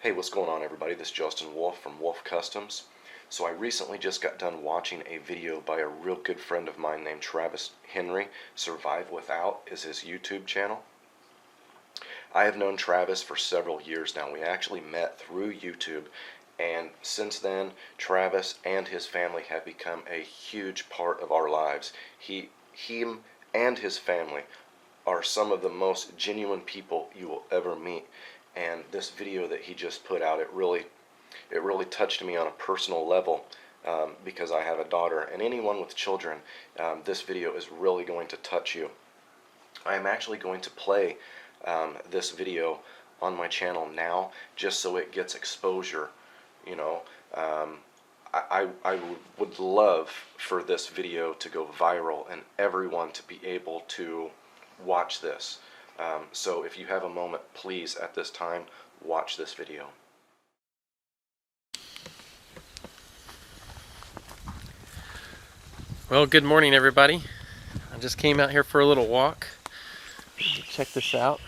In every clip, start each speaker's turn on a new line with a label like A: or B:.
A: Hey, what's going on, everybody? This is Justin Wolf from Wolf Customs. So I recently just got done watching a video by a real good friend of mine named Travis Henry. Survive Without is his YouTube channel. I have known Travis for several years now. We actually met through YouTube, and since then Travis and his family have become a huge part of our lives. He and his family are some of the most genuine people you will ever meet. And this video that he just put out, it really touched me on a personal level, because I have a daughter, and anyone with children, this video is really going to touch you. I am actually going to play this video on my channel now, just so it gets exposure. You know, I would love for this video to go viral and everyone to be able to watch this. So if you have a moment, please, at this time, watch this video.
B: Well, good morning, everybody. I just came out here for a little walk. Check this out.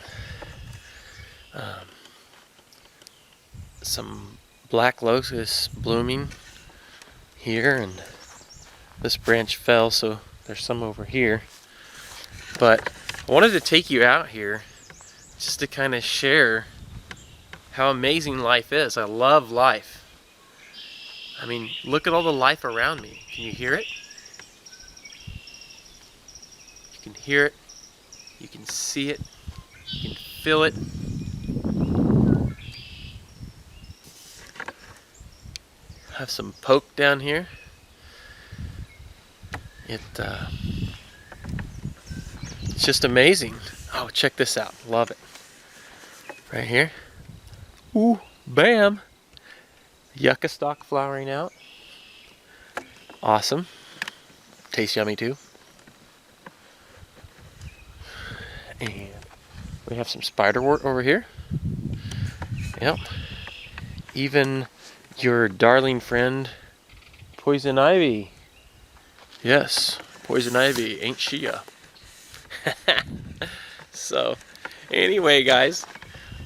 B: Some black locusts blooming here, and this branch fell, so there's some over here. But I wanted to take you out here just to kind of share how amazing life is. I love life. I mean, look at all the life around me. Can you hear it? You can hear it. You can see it. You can feel it. I have some poke down here. It's just amazing. Oh, check this out. Love it. Right here. Ooh, bam. Yucca stalk flowering out. Awesome. Tastes yummy too. And we have some spiderwort over here. Yep. Even your darling friend, poison ivy. Yes, poison ivy, ain't she ya? So, anyway, guys,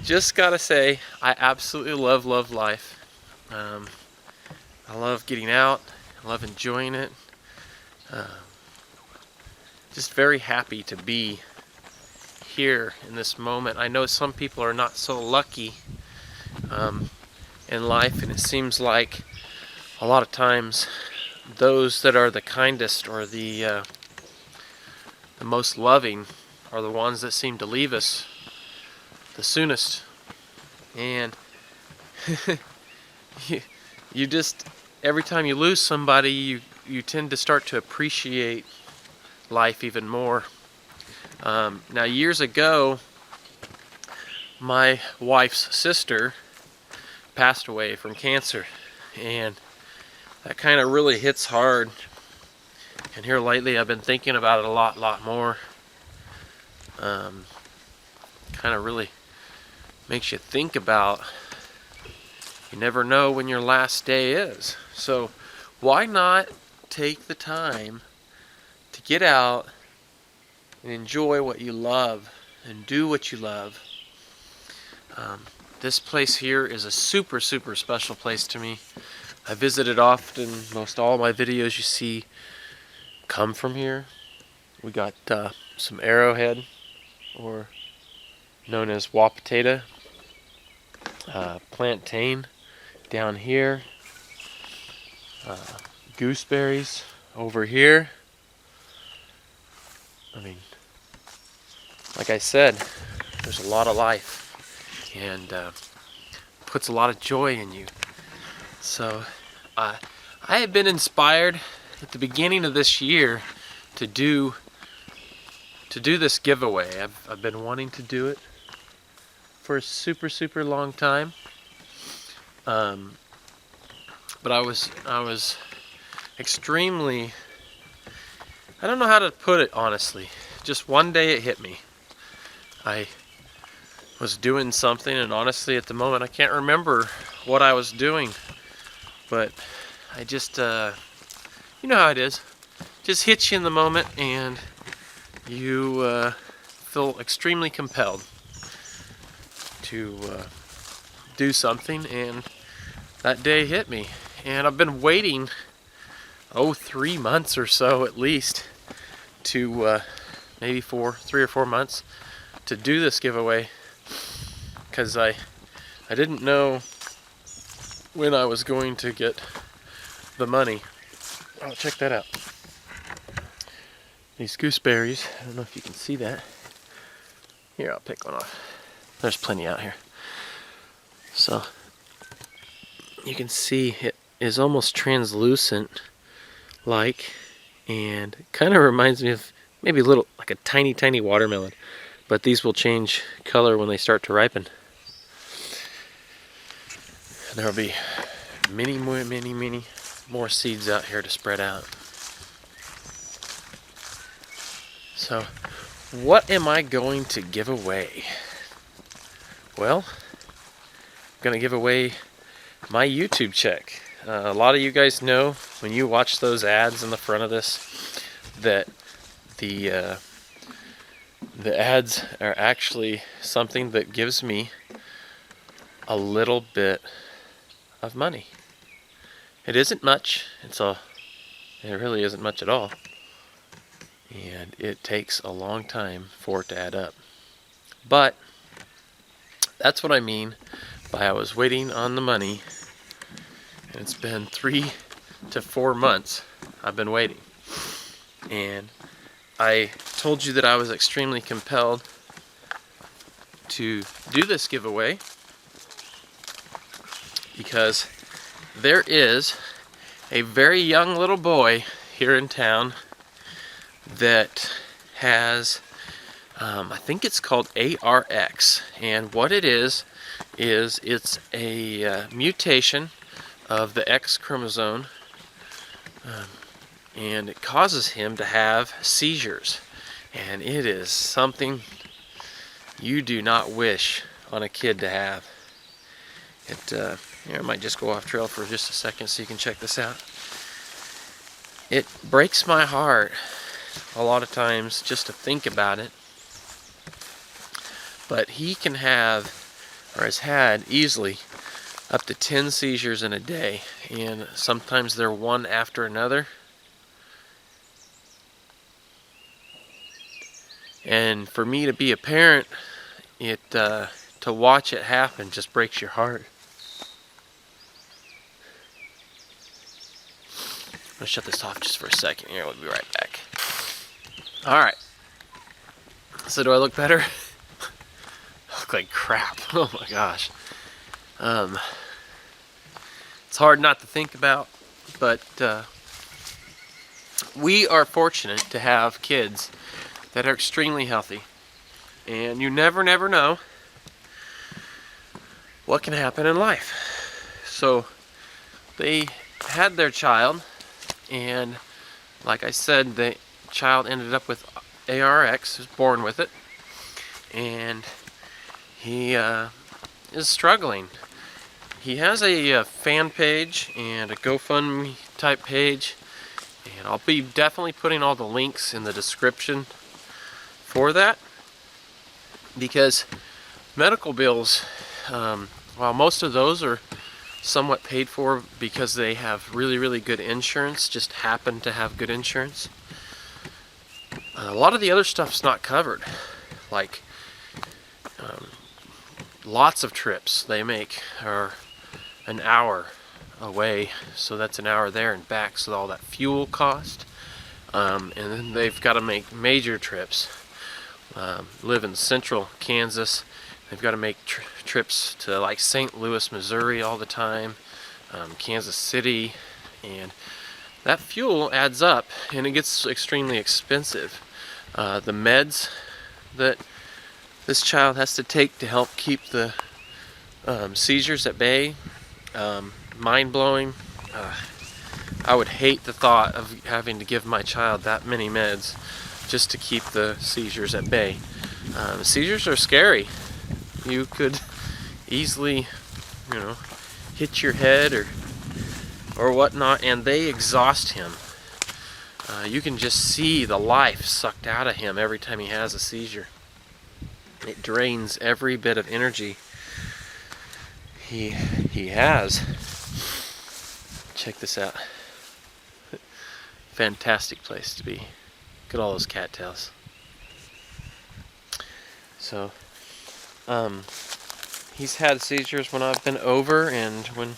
B: just gotta say, I absolutely love life. I love getting out. I love enjoying it. Just very happy to be here in this moment. I know some people are not so lucky in life, and it seems like a lot of times those that are the kindest or the most loving are the ones that seem to leave us the soonest. And you just, every time you lose somebody, you tend to start to appreciate life even more. Now, years ago, my wife's sister passed away from cancer, and that kind of really hits hard. And here lately, I've been thinking about it a lot more. Kind of really makes you think about, you never know when your last day is. So why not take the time to get out and enjoy what you love and do what you love. This place here is a super special place to me. I visit it often. Most all my videos you see come from here. We got some arrowhead, or known as wapatata, plantain down here, gooseberries over here. I mean, like I said, there's a lot of life, and puts a lot of joy in you. So I have been inspired at the beginning of this year to do this giveaway. I've been wanting to do it for a super long time. But I was extremely, I don't know how to put it honestly. Just one day it hit me. I was doing something, and honestly at the moment I can't remember what I was doing. But I just, you know how it is. Just hits you in the moment, and you feel extremely compelled to do something, and that day hit me. And I've been waiting, 3 months or so at least, to maybe 3 or 4 months to do this giveaway, because I didn't know when I was going to get the money. Oh, check that out. These gooseberries, I don't know if you can see that. Here, I'll pick one off. There's plenty out here. So, you can see it is almost translucent like, and it kind of reminds me of maybe a little, like a tiny watermelon. But these will change color when they start to ripen. There will be many more seeds out here to spread out. So, what am I going to give away? Well, I'm going to give away my YouTube check. A lot of you guys know, when you watch those ads in the front of this, that the ads are actually something that gives me a little bit of money. It isn't much. It really isn't much at all. And it takes a long time for it to add up. But that's what I mean by I was waiting on the money, and it's been 3 to 4 months I've been waiting. And I told you that I was extremely compelled to do this giveaway because there is a very young little boy here in town that has, I think it's called ARX, and what it is it's a mutation of the X chromosome, and it causes him to have seizures, and it is something you do not wish on a kid to have. I might just go off trail for just a second so you can check this out. It breaks my heart a lot of times just to think about it, but he can have, or has had easily, up to 10 seizures in a day, and sometimes they're one after another. And for me to be a parent, to watch it happen just breaks your heart. I'm going to shut this off just for a second here. We'll be right back. Alright. So do I look better? I look like crap. Oh my gosh. It's hard not to think about, but we are fortunate to have kids that are extremely healthy. And you never know what can happen in life. So they had their child, and like I said, the child ended up with ARX, was born with it, and he is struggling. He has a fan page and a GoFundMe type page, and I'll be definitely putting all the links in the description for that, because medical bills, while most of those are somewhat paid for because they have really good insurance, just happen to have good insurance, a lot of the other stuff's not covered, like lots of trips they make are an hour away, so that's an hour there and back, so all that fuel cost, and then they've got to make major trips. Live in central Kansas, they've got to make trips to like St. Louis, Missouri all the time, Kansas City, and that fuel adds up and it gets extremely expensive. The meds that this child has to take to help keep the seizures at bay, mind-blowing. I would hate the thought of having to give my child that many meds just to keep the seizures at bay. Seizures are scary. You could easily, hit your head or whatnot, and they exhaust him. You can just see the life sucked out of him every time he has a seizure. It drains every bit of energy he has. Check this out. Fantastic place to be. Look at all those cattails. So, he's had seizures when I've been over, and when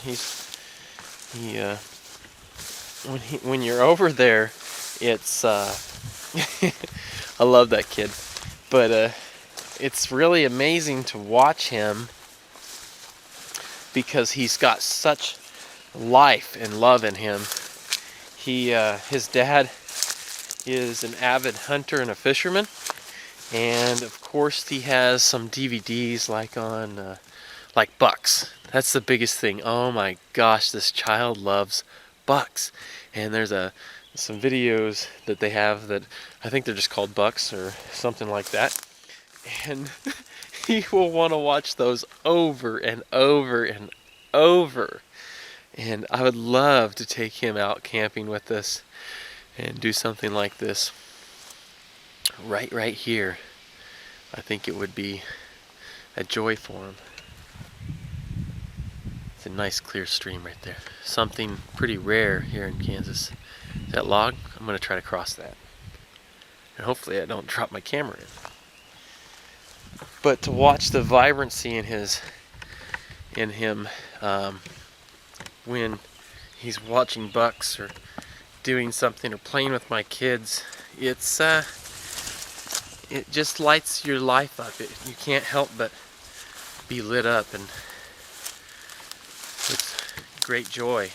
B: when you're over there, it's I love that kid, but it's really amazing to watch him because he's got such life and love in him. His dad is an avid hunter and a fisherman, and of course he has some DVDs like on like bucks. That's the biggest thing. Oh my gosh, this child loves bucks. And there's some videos that they have that I think they're just called bucks or something like that. And he will want to watch those over and over and over. And I would love to take him out camping with us and do something like this right here. I think it would be a joy for him. It's a nice clear stream right there. Something pretty rare here in Kansas. That log, I'm going to try to cross that. And hopefully I don't drop my camera in. But to watch the vibrancy in him when he's watching bucks or doing something or playing with my kids, it just lights your life up. You can't help but be lit up and with great joy.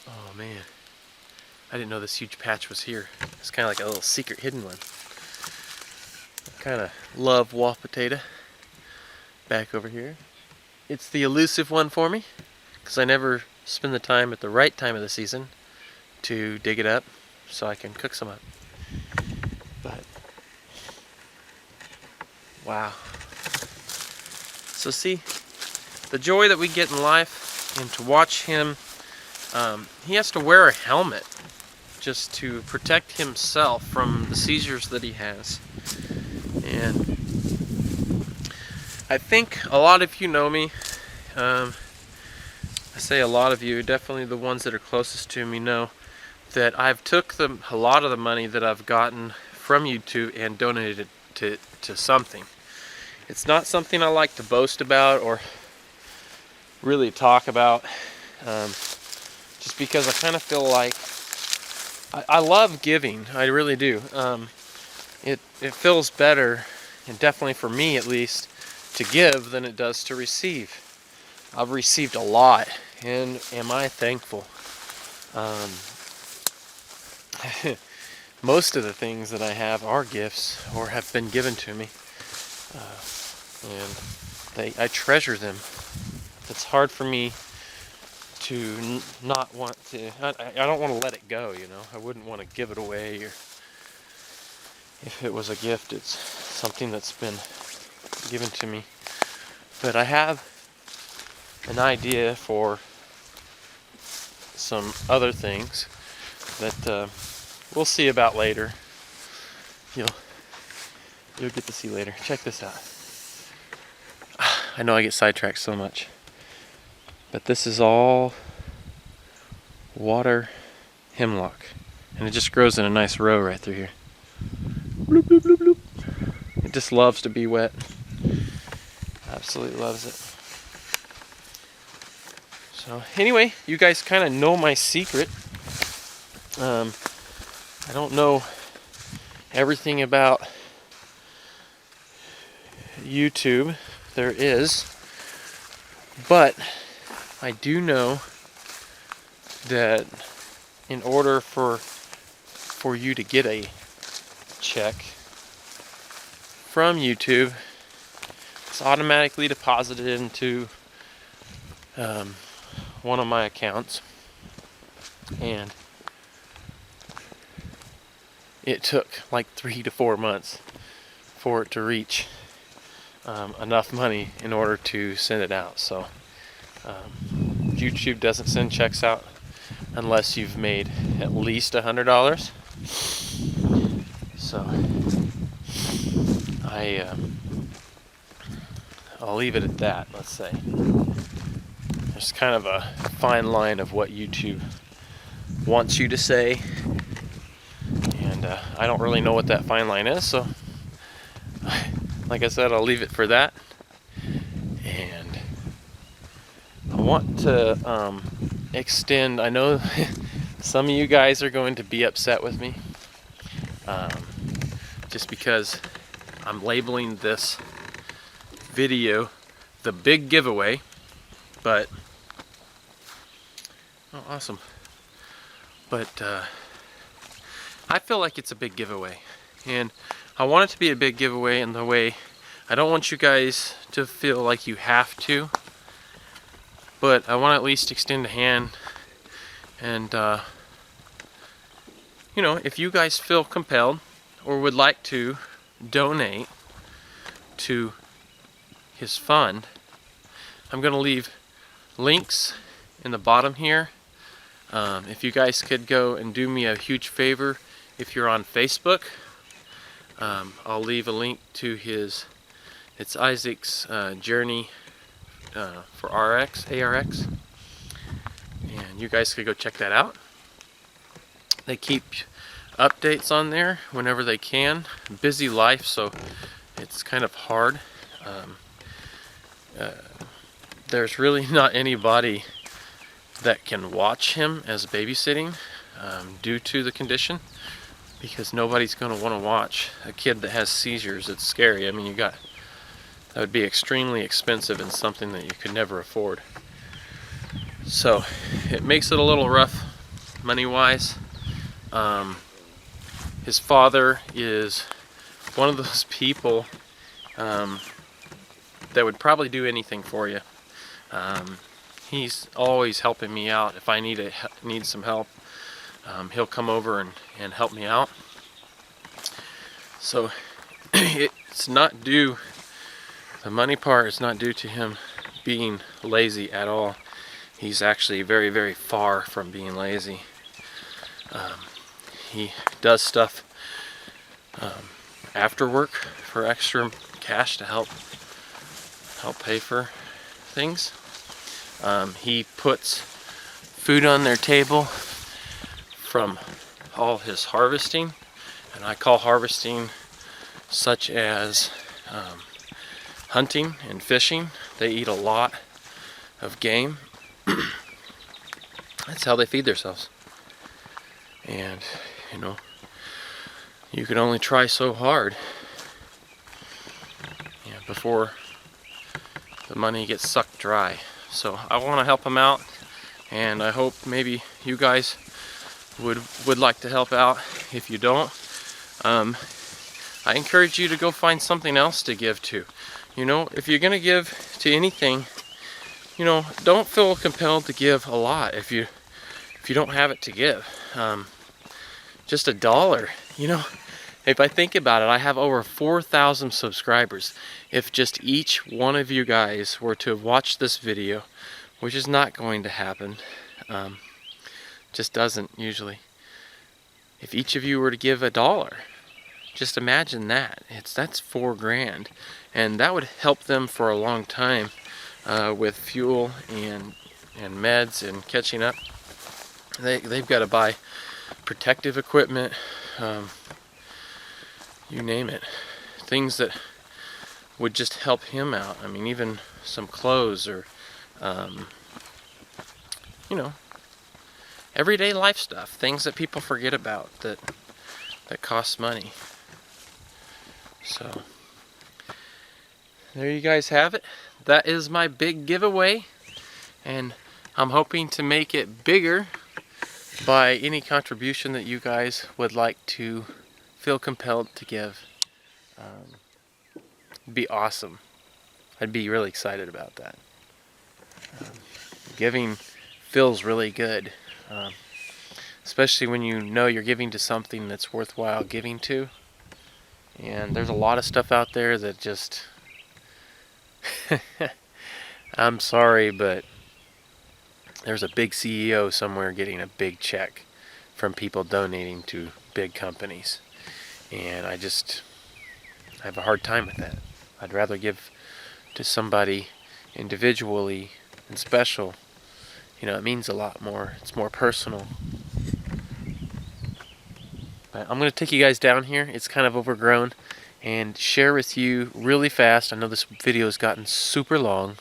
B: Oh man, I didn't know this huge patch was here. It's kind of like a little secret hidden one. I kind of love wolf potato. Back over here. It's the elusive one for me because I never spend the time at the right time of the season to dig it up so I can cook some up. But wow. So see, the joy that we get in life, and to watch him, he has to wear a helmet just to protect himself from the seizures that he has. And I think a lot of you know me. I say a lot of you, definitely the ones that are closest to me know that I've took a lot of the money that I've gotten from YouTube and donated it to something. It's not something I like to boast about or really talk about, just because I kind of feel like I love giving. I really do. It feels better, and definitely for me at least, to give than it does to receive. I've received a lot, and am I thankful. Most of the things that I have are gifts or have been given to me, and I treasure them. It's hard for me to not want to. I don't want to let it go. I wouldn't want to give it away, or if it was a gift, it's something that's been given to me. But I have an idea for some other things that we'll see about later. You'll get to see later. Check this out. I know I get sidetracked so much, but this is all water hemlock, and it just grows in a nice row right through here. Bloop, bloop, bloop, bloop. It just loves to be wet. Absolutely loves it. So anyway, you guys kind of know my secret. I don't know everything about YouTube there is, but I do know that in order for you to get a check from YouTube, it's automatically deposited into one of my accounts, and it took like 3 to 4 months for it to reach enough money in order to send it out. So YouTube doesn't send checks out unless you've made at least $100. So I'll leave it at that, let's say. There's kind of a fine line of what YouTube wants you to say, and I don't really know what that fine line is, so like I said, I'll leave it for that. And I want to extend, I know some of you guys are going to be upset with me, just because I'm labeling this video the big giveaway, but oh, awesome. But I feel like it's a big giveaway, and I want it to be a big giveaway in the way I don't want you guys to feel like you have to, but I want to at least extend a hand. And you know, if you guys feel compelled or would like to donate to his fund, I'm going to leave links in the bottom here. If you guys could go and do me a huge favor, if you're on Facebook, I'll leave a link to it's Isaac's journey for ARX, and you guys could go check that out. They keep updates on there whenever they can. Busy life, so it's kind of hard. There's really not anybody that can watch him as babysitting due to the condition, because nobody's going to want to watch a kid that has seizures. It's scary. I mean, that would be extremely expensive and something that you could never afford. So it makes it a little rough money-wise. His father is one of those people that would probably do anything for you. He's always helping me out. If I need some help, he'll come over and help me out. So it's not due, the money part is not due to him being lazy at all. He's actually very, very far from being lazy. He does stuff after work for extra cash to help pay for things. He puts food on their table from all his harvesting, and I call harvesting such as hunting and fishing. They eat a lot of game. That's how they feed themselves. And you know, you can only try so hard before the money gets sucked dry. So I want to help him out, and I hope maybe you guys would like to help out. If you don't, I encourage you to go find something else to give to. You know, if you're gonna give to anything, you know, don't feel compelled to give a lot if you don't have it to give. Just $1, you know. If I think about it, I have over 4,000 subscribers. If just each one of you guys were to watch this video, which is not going to happen, just doesn't usually. If each of you were to give $1, just imagine that. That's $4 grand, and that would help them for a long time with fuel and meds and catching up. They've got to buy protective equipment. You name it, things that would just help him out. I mean, even some clothes or you know, everyday life stuff, things that people forget about that cost money. So there you guys have it. That is my big giveaway, and I'm hoping to make it bigger by any contribution that you guys would like to feel compelled to give. It'd be awesome. I'd be really excited about that. Giving feels really good, especially when you know you're giving to something that's worthwhile giving to. And there's a lot of stuff out there that just I'm sorry, but there's a big CEO somewhere getting a big check from people donating to big companies. And I have a hard time with that. I'd rather give to somebody individually and special, it means a lot more. It's more personal. But I'm going to take you guys down here. It's kind of overgrown, and share with you really fast. I know this video has gotten super long.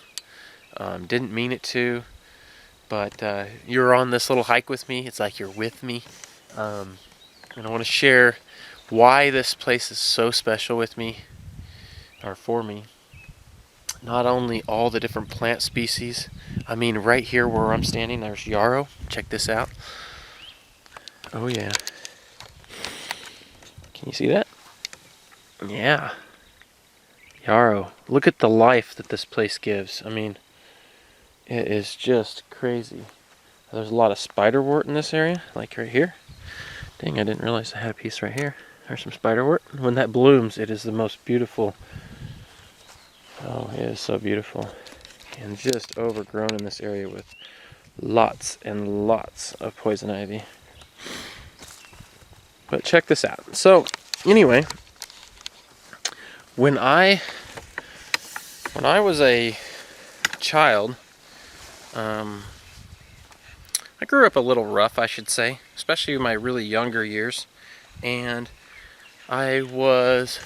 B: Didn't mean it to, but you're on this little hike with me. It's like you're with me. And I want to share why this place is so special with me, or for me. Not only all the different plant species. I mean, right here where I'm standing, there's yarrow. Check this out. Oh yeah. Can you see that? Yeah. Yarrow. Look at the life that this place gives. I mean, it is just crazy. There's a lot of spiderwort in this area, like right here. Dang, I didn't realize I had a piece right here. There's some spiderwort. When that blooms, it is the most beautiful. Oh, it is so beautiful. And just overgrown in this area with lots and lots of poison ivy. But check this out. So, anyway, when I was a child, I grew up a little rough, I should say, especially in my really younger years. And I was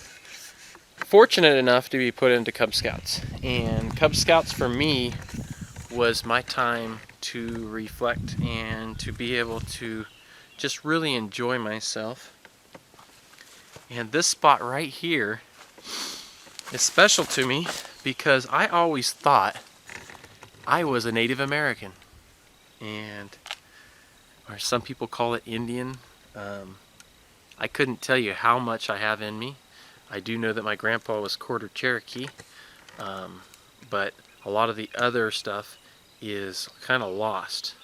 B: fortunate enough to be put into Cub Scouts. And Cub Scouts for me was my time to reflect and to be able to just really enjoy myself. And this spot right here is special to me because I always thought I was a Native American, and or some people call it Indian. I couldn't tell you how much I have in me. I do know that my grandpa was quarter Cherokee, but a lot of the other stuff is kind of lost.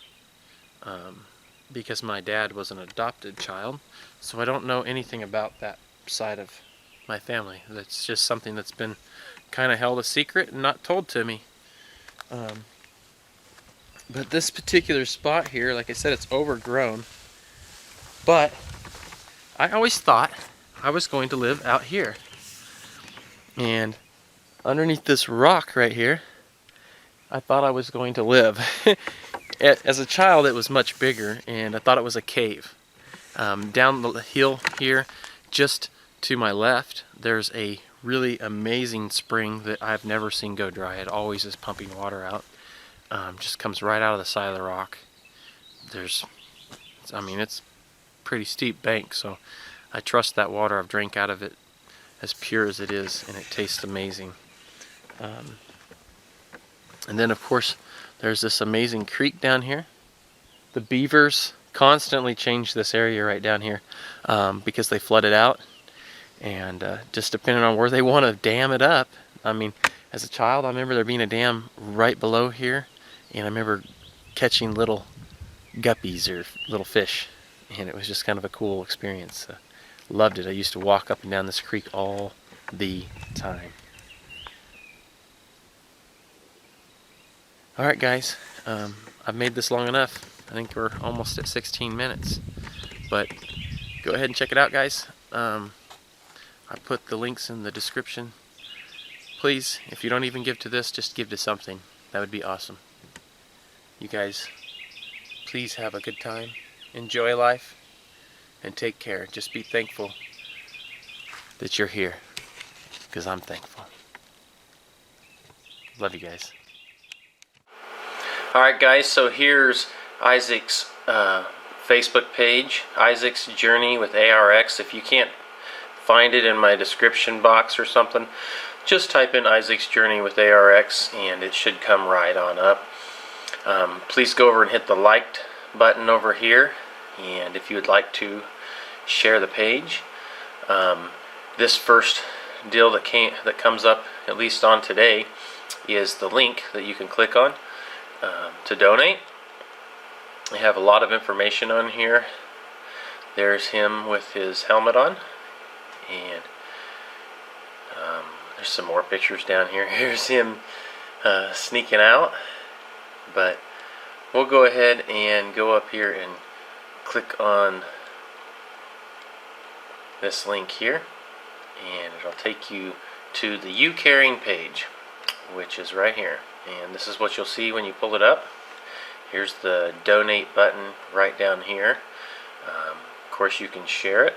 B: Because my dad was an adopted child, so I don't know anything about that side of my family. That's just something that's been kind of held a secret and not told to me. But this particular spot here, like I said, it's overgrown, but I always thought I was going to live out here. And underneath this rock right here, I thought I was going to live. As a child, it was much bigger, and I thought it was a cave. Down the hill here, just to my left, there's a really amazing spring that I've never seen go dry. It always is pumping water out. Just comes right out of the side of the rock. It's pretty steep bank, so I trust that water. I've drank out of it as pure as it is, and it tastes amazing. And then, of course, there's this amazing creek down here. The beavers constantly change this area right down here because they flood it out. And just depending on where they want to dam it up. I mean, as a child, I remember there being a dam right below here. And I remember catching little guppies or little fish. And it was just kind of a cool experience. Loved it. I used to walk up and down this creek all the time. Alright guys, I've made this long enough. I think we're almost at 16 minutes. But go ahead and check it out, guys. I put the links in the description. Please, if you don't even give to this, just give to something. That would be awesome. You guys, please have a good time. Enjoy life. And take care. Just be thankful that you're here. Because I'm thankful. Love you guys. Alright guys, so here's Isaac's Facebook page, Isaac's Journey with ARX. If you can't find it in my description box or something, just type in Isaac's Journey with ARX and it should come right on up. Please go over and hit the liked button over here, and if you would like to share the page. This first deal that comes up, at least on today, is the link that you can click on to donate. I have a lot of information on here. There's him with his helmet on, and there's some more pictures down here. Here's him sneaking out, but we'll go ahead and go up here and click on this link here, and it'll take you to the YouCaring page, which is right here. And this is what you'll see when you pull it up. Here's the donate button right down here. Of course, you can share it.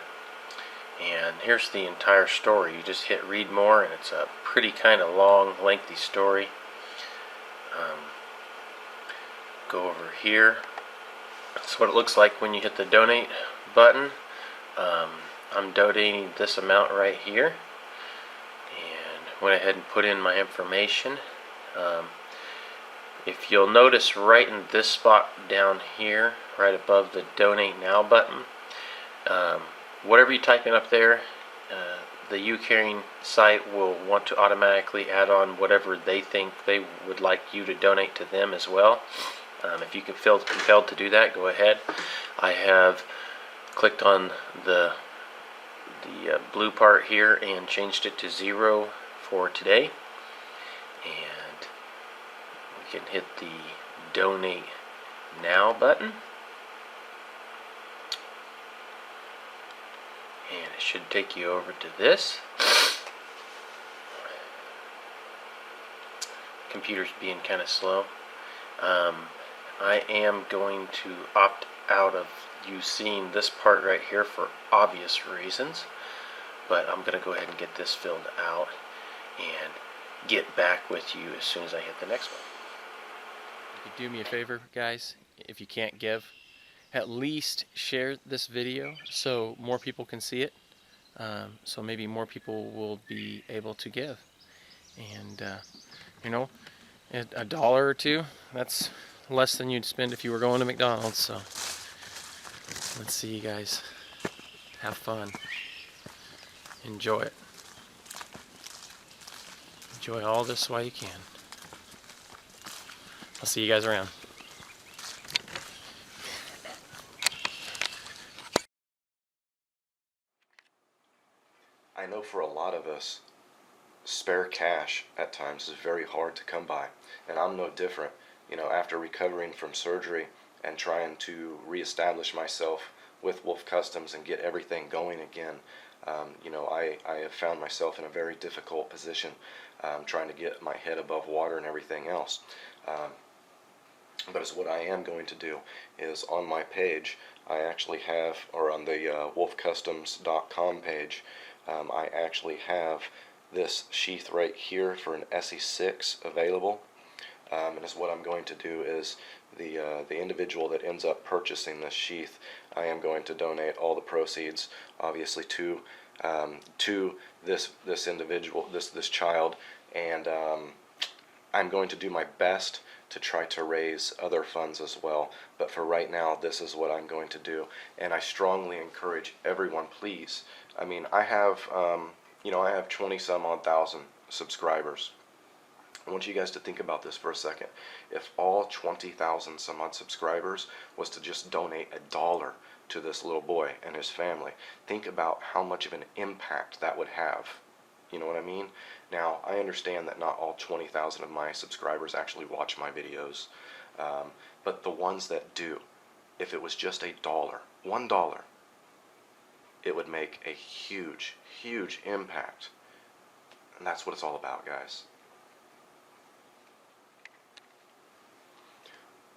B: And here's the entire story. You just hit read more, and it's a pretty kind of long, lengthy story. Go over here. That's what it looks like when you hit the donate button. I'm donating this amount right here, and went ahead and put in my information. If you'll notice right in this spot down here, right above the donate now button, whatever you type in up there, the youcaring site will want to automatically add on whatever they think they would like you to donate to them as well. If you can feel compelled to do that, go ahead. I have clicked on the blue part here and changed it to 0 for today. And we can hit the donate now button. And it should take you over to this. Computer's being kind of slow. I am going to opt out of you seeing this part right here for obvious reasons, but I'm going to go ahead and get this filled out and get back with you as soon as I hit the next one. If you do me a favor, guys, if you can't give, at least share this video so more people can see it, so maybe more people will be able to give. And you know, $1 or $2, that's less than you'd spend if you were going to McDonald's. So let's see, you guys, have fun, enjoy it, enjoy all this while you can. I'll see you guys around.
A: I know for a lot of us, spare cash at times is very hard to come by, and I'm no different. You know, after recovering from surgery and trying to reestablish myself with Wolf Customs and get everything going again, you know, I have found myself in a very difficult position, trying to get my head above water and everything else. But as what I am going to do is on my page, I actually have, or on the wolfcustoms.com page, I actually have this sheath right here for an SE6 available. And as what I'm going to do is the individual that ends up purchasing this sheath, I am going to donate all the proceeds, obviously, to this individual, this child, and I'm going to do my best to try to raise other funds as well. But for right now, this is what I'm going to do, and I strongly encourage everyone, please. I mean, I have you know, I have 20 some odd thousand subscribers. I want you guys to think about this for a second. If all 20,000 some odd subscribers was to just donate $1 to this little boy and his family, think about how much of an impact that would have. You know what I mean? Now, I understand that not all 20,000 of my subscribers actually watch my videos, but the ones that do, if it was just $1, it would make a huge, huge impact. And that's what it's all about, guys.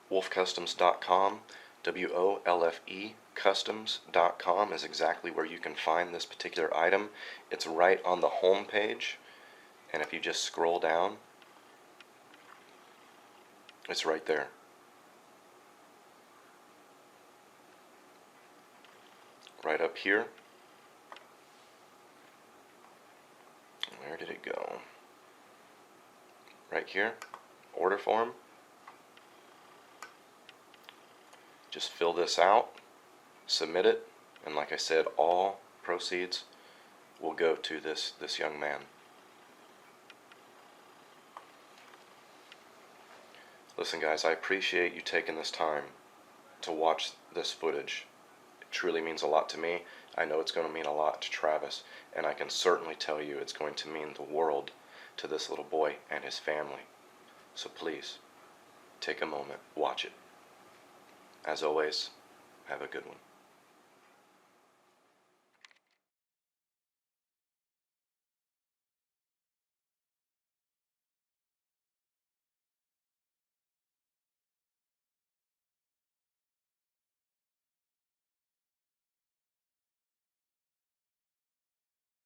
A: wolfcustoms.com, WOLFE customs.com is exactly where you can find this particular item. It's right on the home page, and if you just scroll down, it's right there. Right up here. Where did it go? Right here, order form. Just fill this out, submit it, and like I said, all proceeds will go to this young man. Listen, guys, I appreciate you taking this time to watch this footage. It truly means a lot to me. I know it's going to mean a lot to Travis, and I can certainly tell you it's going to mean the world to this little boy and his family. So please, take a moment, watch it. As always, have a good one.